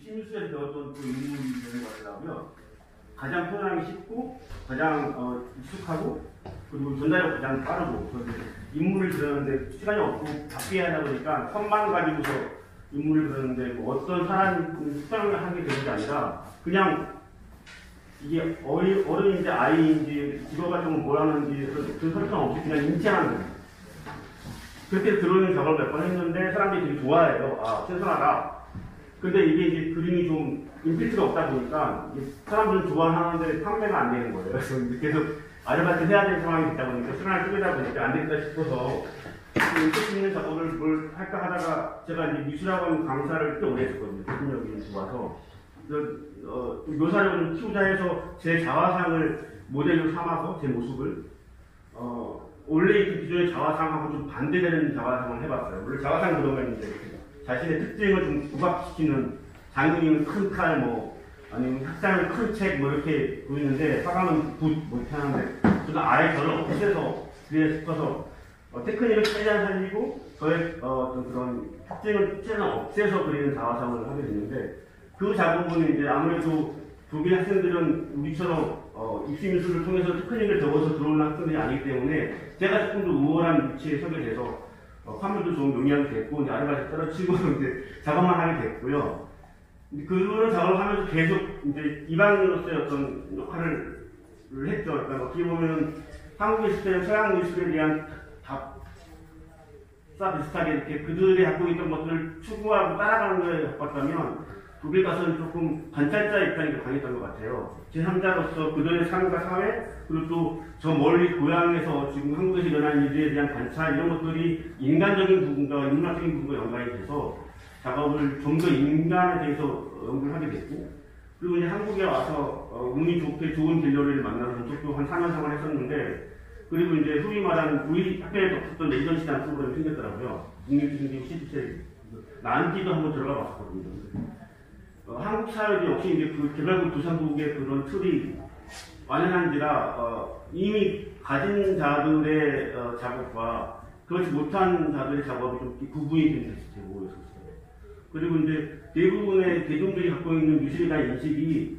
신입수에 배웠던 그 인물이 되는 거라면 가장 표현하기 쉽고 가장 익숙하고 그리고 전달이 가장 빠르고 인물을 그리는데 시간이 없고 바뀌어야 하다 보니까 선만 가지고서 인물을 그리는데 뭐 어떤 사람이 특정을 하게 되는 게 아니라 그냥 이게 어른인지 아이인지 직업 같은 건 뭘 하는지 그 설정 없이 그냥 인체하는 거예요. 그렇게 들어오는 작업을 몇 번 했는데 사람들이 되게 좋아해요. 아, 신선하다. 근데 이게 이제 그림이 좀 임팩트가 없다 보니까 사람들은 좋아하는데 판매가 안 되는 거예요. 그래서 계속 아르바이트 해야 될 상황이 됐다 보니까 시간을 쓰다 보니까 안 되겠다 싶어서 임팩트 있는 작업을 뭘 할까 하다가 제가 이제 미술학원 강사를 꽤 오래 했었거든요. 교육력이 좋아서. 묘사력을 좀 키우자 해서 제 자화상을 모델로 삼아서 제 모습을 원래 기존의 자화상하고 좀 반대되는 자화상을 해봤어요. 원래 자화상 그러면 이제 자신의 특징을 좀 부각시키는 장군이면 큰 칼, 뭐 아니면 학장은 큰 책, 뭐 이렇게 보이는데 화가는 붓, 뭐 이렇게 하는데 저는 아예 저를 없애서 그에 싶어서 테크닉을 최대한 살리고 저의 어떤 그런 특징을 최대한 없애서 그리는 자화상을 하게 됐는데 그 작업은 이제 아무래도 독일 학생들은 우리처럼 입시미술을 통해서 테크닉을 적어서 들어오는 학생들이 아니기 때문에 제가 조금 더 우월한 위치에 서게 돼서 화면도 좀 용이하게 됐고 이제 아르바이트 떨어치고 이제 작업만 하게 됐고요. 그런 작업을 하면서 계속 이제 이방인으로서의 어떤 역할을 했죠. 그러니까 어떻게 보면 한국에 있을 때는 서양 미술에 대한 다 비슷하게 이렇게 그들이 갖고 있던 것들을 추구하고 따라가는 거에 바꿨다면 독일 가서는 조금 관찰자 입장이 더 강했던 것 같아요. 제3자로서 그들의 삶과 사회, 그리고 또 저 멀리 고향에서 지금 한국에서 일어난 일들에 대한 관찰, 이런 것들이 인간적인 부분과 인문학적인 부분과 연관이 돼서 작업을 좀 더 인간에 대해서 연구를 하게 됐고, 그리고 이제 한국에 와서 운이 좋게 좋은 갤러리를 만나서 저쪽도 한 4년 생활을 했었는데, 그리고 이제 흔히 말하는 우리 학교에 없었던 레지던시라는 프로그램이 생겼더라고요. 국립주중기 시주체 난지도 한번 들어가 봤었거든요. 한국 사회도 역시 이제 그 개발국 도상국의 그런 틀이 완연한지라 이미 가진 자들의 작업과 그렇지 못한 자들의 작업이 좀 구분이 된 것이 보였었어요. 그리고 이제 대부분의 대중들이 갖고 있는 미술에 대한 인식이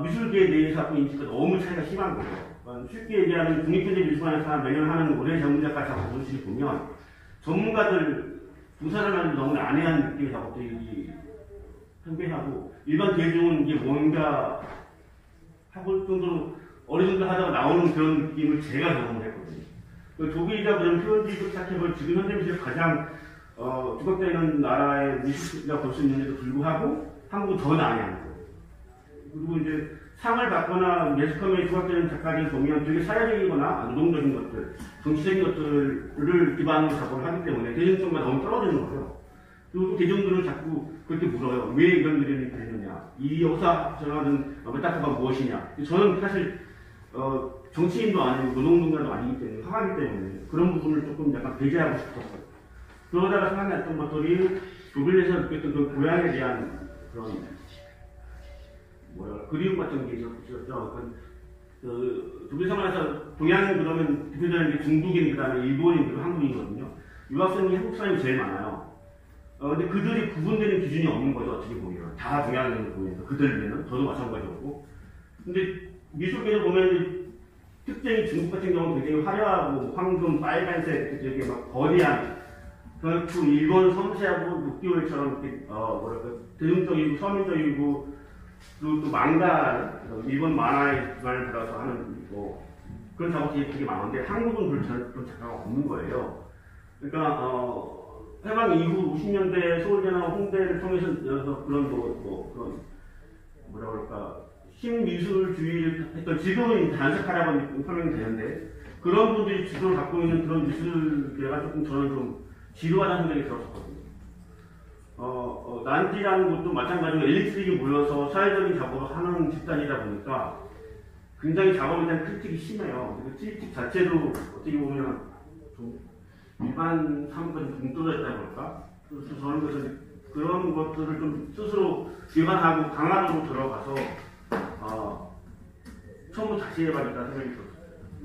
미술계에 대해서 갖고 있는 인식과 너무 차이가 심한 거예요. 쉽게 얘기하면 국립현대미술관에서 매년 하는 올해 전문작가 작업을 보면 전문가들 두 사람한테 너무 난해한 느낌의 작업들이 상배하고 일반 대중은 이게 뭔가 하고 정도로 어느 정도 하다가 나오는 그런 느낌을 제가 경험을 했거든요. 독일이라 그런 표현지도 시작해볼 지금 현대 미술이 가장 주목되는 나라의 미술이라고 볼 수 있는데도 불구하고 한국은 더 난해한 거예요. 그리고 이제 상을 받거나 매스컴에 주목되는 작가들을 보면 되게 사회적이거나 노동적인 것들, 정치적인 것들을 기반으로 작업을 하기 때문에 대중성과 너무 떨어지는 거예요. 그리고 대중들은 자꾸 그렇게 물어요. 왜 이런 그림이 그리느냐? 이 역사 전하는 메타포가 무엇이냐? 저는 사실 정치인도 아니고 노동운동가도 아니기 때문에 화가이기 때문에 그런 부분을 조금 약간 배제하고 싶었어요. 그러다가 생각났던 것들이 독일에서 느꼈던 그 고향에 대한 그런 그리움 같은 게 있었죠. 독일 생활에서 동양인 그러면 대표적인 게 중국인 그다음에 일본인 그리고 한국인이거든요. 유학생이 한국 사람이 제일 많아요. 근데 그들이 구분되는 기준이 없는 거죠, 어떻게 보면. 다 동양인으로 보이니까. 그들에는 저도 마찬가지였고. 근데 미술계를 보면 특징이 중국 같은 경우는 굉장히 화려하고 황금, 빨간색, 되게 막 거대한, 그렇고 일본 섬세하고 6개월처럼 이렇게, 대중적이고 서민적이고, 그리고 또 망가, 일본 만화의 기반을 받아서 하는, 그런 작업들이 되게 많은데 한국은 그런 작가가 없는 거예요. 그러니까, 해방 이후 50년대 서울대나 홍대를 통해서 그런 그런 뭐라 그럴까 신미술주의를 했던 지금은 단색하라고 설명이 되는데 그런 분들이 지금 갖고 있는 그런 미술계가 조금 저는 좀 지루하다는 생각이 들었었거든요. 난지라는 것도 마찬가지로 엘리트들이 모여서 사회적인 작업을 하는 집단이다 보니까 굉장히 작업에 대한 크리틱이 심해요. 그 크리틱 자체도 어떻게 보면 좀 일반 삶과 좀 동떨어졌다고 할까? 그래서 저는 그런 것들을 좀 스스로 비관하고 강화적으로 들어가서 처음부터 다시 해봐야겠다 생각이 들었어요.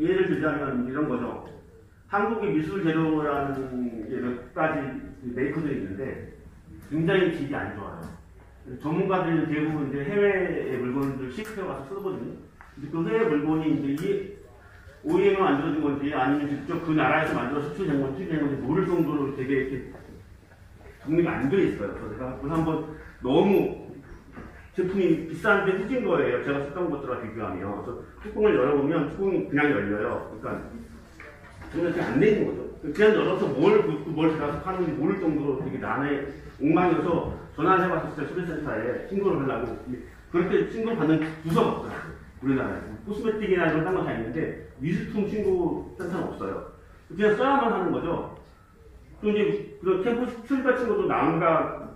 예를 들자면 이런 거죠. 한국의 미술 재료라는 게 몇 가지 메이커들이 있는데 굉장히 질이 안 좋아요. 전문가들이 대부분 이제 해외의 물건들 시크해 가서 쓰거든요. 근데 그 해외 물건이 이제 이 OEM을 만들어준 건지 아니면 직접 그 나라에서 만들어 수출된 건지 수출된 건지 모를 정도로 되게 이렇게 정리가 안 돼 있어요. 그래서 제가 그걸 한번 너무 제품이 비싼데 후진 거예요. 제가 썼던 것들과 비교하면. 그래서 뚜껑을 열어보면 뚜껑이 그냥 열려요. 그러니까 정말 안 내는 거죠. 그냥 열어서 뭘 들어서 파는지 모를 정도로 되게 난해 엉망이어서 전화를 해봤을 때 소비센터에 신고를 하려고 그렇게 신고를 받는 부서가 없더라고요. 우리나라에. 코스메틱이나 이런 딴 건 다 있는데 미술품 신고 센터는 없어요. 그냥 써야만 하는 거죠. 또 이제 그 캠프 술 같은 것도 나무가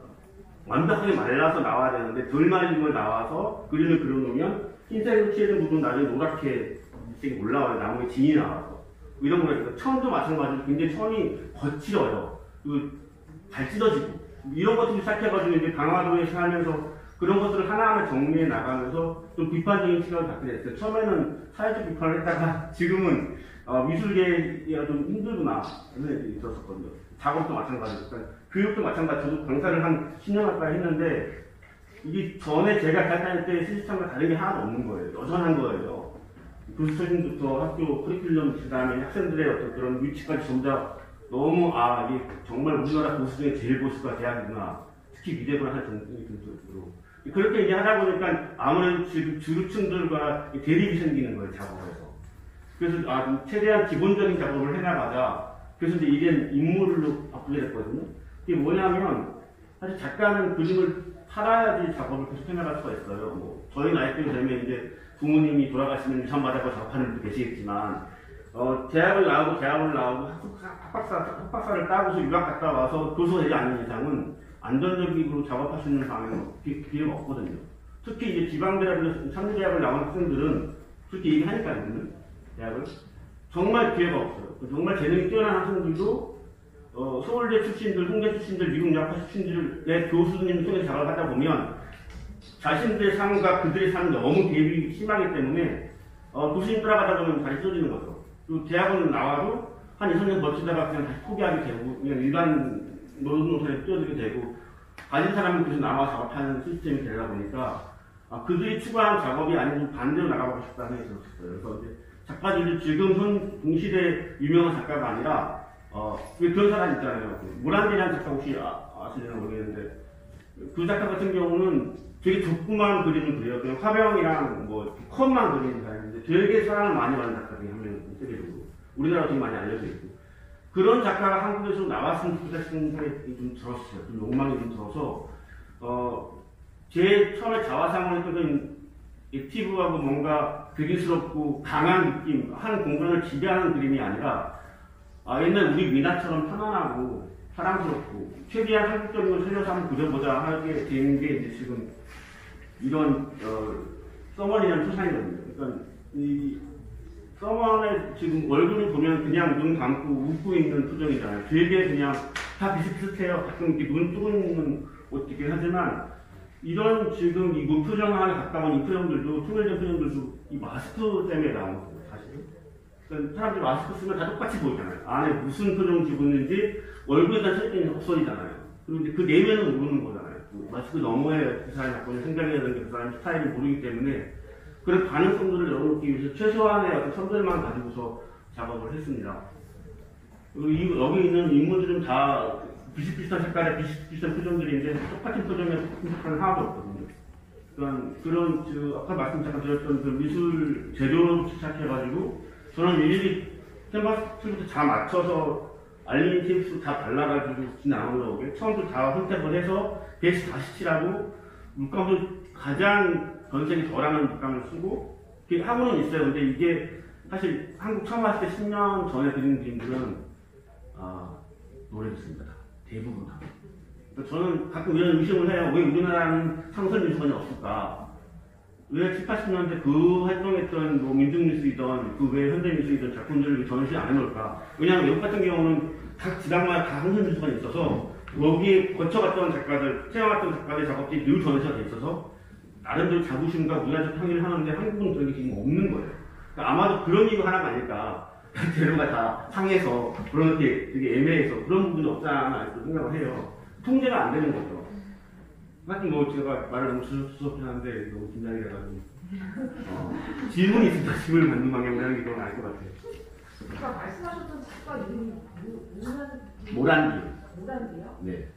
완벽하게 말라서 나와야 되는데 덜 말린 걸 나와서 그림을 그려놓으면 흰색으로 칠해진 부분 나중에 노랗게 올라와요. 나무에 진이 나와서. 이런 거니까 천도 마찬가지로 굉장히 천이 거칠어요. 잘 찢어지고 이런 것들을 시작해가지고 이제 강화도에 살면서 그런 것들을 하나하나 정리해 나가면서 좀 비판적인 시각을 갖게 됐어요. 처음에는 사회적 비판을 했다가 지금은 미술계가 좀 힘들구나 이런 있었거든요. 작업도 마찬가지로. 그러니까 교육도 마찬가지로 저도 강사를 한 10년 가까이 했는데 이게 전에 제가 다닐 때 시스템과 다른 게 하나도 없는 거예요. 여전한 거예요. 교수처님부터 학교 커리큘럼 그다음에 학생들의 어떤 그런 위치까지 전부 다 너무 이게 정말 우리나라 보수 중에 제일 보수가 대학이구나. 특히 미대부를 할 정도로 그렇게 얘기하다 보니까 아무래도 지금 주류층들과 대립이 생기는 거예요. 작업에서. 그래서 최대한 기본적인 작업을 해나가자. 그래서 이제 이젠 인물로 바꾸게 됐거든요. 이게 뭐냐면 사실 작가는 그림을 팔아야지 작업을 계속 해나갈 수가 있어요. 뭐 저희 나이 때 되면 이제 부모님이 돌아가시면 유산받아서 작업하는 분도 계시겠지만 대학을 나오고 학박사를 따고서 유학 갔다 와서 교수가 되지 않는 이상은 안정적으로 작업할 수 있는 방향은 기회가 없거든요. 특히 이제 지방대학이나 상대대학을 나온 학생들은 그렇게 얘기하니까요. 대학을 정말 기회가 없어요. 정말 재능이 뛰어난 학생들도 서울대 출신들, 홍대 출신들, 미국 약학 출신들의 교수님 통해 작업을 하다 보면 자신들의 삶과 그들의 삶이 너무 대립이 심하기 때문에 교수님 따라가다 보면 다시 쏟아지는 거죠. 그리고 대학원 나와도 한 2, 3년 버티다가 그냥 다시 포기하게 되고 그냥 일반 노동노선에 뛰어들게 되고 가진 사람은 그래서 남아 작업하는 시스템이 되다 보니까 그들이 추구하는 작업이 아니면 반대로 나가고 싶다는 생각이 들었어요. 그래서 이제 작가들이 지금 현 동시대 유명한 작가가 아니라 왜 그런 사람 있잖아요. 모란디라는 작가 혹시 아시려나 모르겠는데 그 작가 같은 경우는 되게 조그만 그림을 그려요. 그냥 화병이랑 뭐 컷만 그리는 사람인데 되게 사랑을 많이 받는 작가 중에 한 명이에요. 세계적으로. 우리나라가 되게 많이 알려져 있고. 그런 작가가 한국에서 나왔으면 좋겠다는 생각이 좀 들었어요. 좀 욕망이 좀 들어서, 제 처음에 자화상을 했던 액티브하고 뭔가 괴기스럽고 강한 느낌, 한 공간을 지배하는 그림이 아니라, 옛날 우리 미나처럼 편안하고 사랑스럽고, 최대한 한국적인 걸 살려서 한번 그려보자 하게 된 게 이제 지금 이런, 서머니라는 표상이거든요. 그러니까, 서머의 지금 얼굴을 보면 그냥 눈 감고 웃고 있는 표정이잖아요. 되게 그냥 다 비슷비슷해요. 가끔 이렇게 눈 뜨고 있는 옷이긴 하지만 이런 지금 이 무표정화에 가까운 이 표정들도 통일된 표정들도 이 마스크 때문에 나온 거예요. 사실. 그러니까 사람들이 마스크 쓰면 다 똑같이 보이잖아요. 안에 무슨 표정 지고 있는지 얼굴에다 설정이 없어지잖아요. 그리고 이제 그 내면은 모르는 거잖아요. 마스크 너머에 그 사람이 갖고 있는 생각이라는 게 그 사람 스타일이 모르기 때문에 그런 가능성들을 열어놓기 위해서 최소한의 어떤 선들만 가지고서 작업을 했습니다. 그리고 여기 있는 인물들은 다 비슷비슷한 색깔의 비슷비슷한 표정들인데 똑같은 표정에 분석하는 하나도 없거든요. 그러니까 그런 아까 말씀 잠깐 드렸던 그 미술 재료로 시작해가지고 저는 일일이 캔버스부터 다 맞춰서 알루미늄 테이프 다 발라가지고 나온 거고요. 처음부터 다 선택을 해서 베이스 다시 칠하고 물감도 가장 건색이 덜하는 물감을 쓰고 하고는 있어요. 근데 이게 사실 한국 처음 왔을 때 10년 전에 그린 그림들은 노래였습니다. 대부분 다. 그러니까 저는 가끔 이런 의심을 해요. 왜 우리나라는 상설 미술관이 없을까? 왜 7, 80년대 그 활동했던 뭐 민중미술이던 그 외 현대미술이던 작품들을 전시 안 해놓을까? 왜냐하면 외국 같은 경우는 각 지방마다 다 상설 미술관이 있어서 여기에 거쳐갔던 작가들, 체험했던 작가들 작업들이 늘 전시가 돼 있어서 나름대로 자부심과 문화적 향유를 하는데 한국은 그런 게 지금 없는 거예요. 그러니까 아마도 그런 이유 하나가 아닐까. 재료가 다 상해서 그런 게 되게 애매해서 그런 부분이 없지 않아 생각을 해요. 통제가 안 되는 거죠. 하여튼 뭐 제가 말을 너무 수석히 하는데 너무 긴장이 돼가지고 질문이 있으니까 질문을 받는 방향으로 하는 게 더 나을 것 같아요. 아까 말씀하셨던 작가 이름이 모란기. 모란기요? 네.